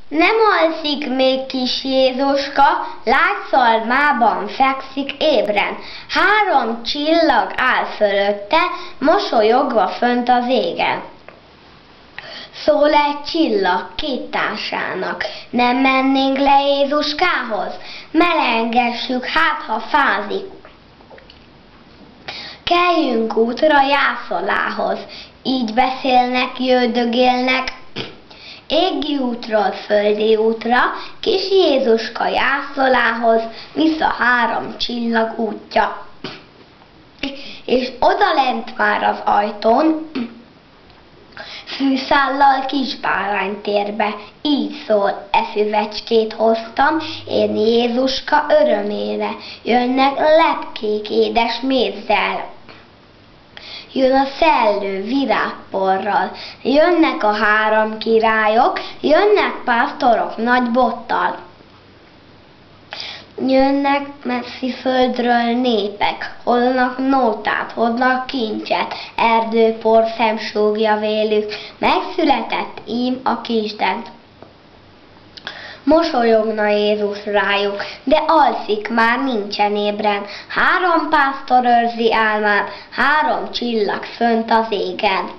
Nem alszik még kis Jézuska, lágyszalmában fekszik ébren. 3 csillag áll fölötte, mosolyogva fönt az égen. Szól egy csillag 2 társának, nem mennénk le Jézuskához? Melengessük, hát ha fázik. Keljünk útra Jászolához, így beszélnek, jöldögélnek, égi útról földi útra, kis Jézuska Jászolához, vissza 3 csillag útja. És odalent már az ajtón, fűszállal kisbáránytérbe, így szól, füvecskét hoztam, én Jézuska örömére, jönnek lepkék édes mézzel. Jön a szellő virágporral, jönnek a 3 királyok, jönnek pásztorok nagy bottal. Jönnek messzi földről népek, hoznak nótát, hoznak kincset, erdőpor szemsúgja vélük, megszületett ím a kisdent. Mosolyogna Jézus rájuk, de alszik, már nincsen ébren. 3 pásztor őrzi álmát, 3 csillag fönt az égen.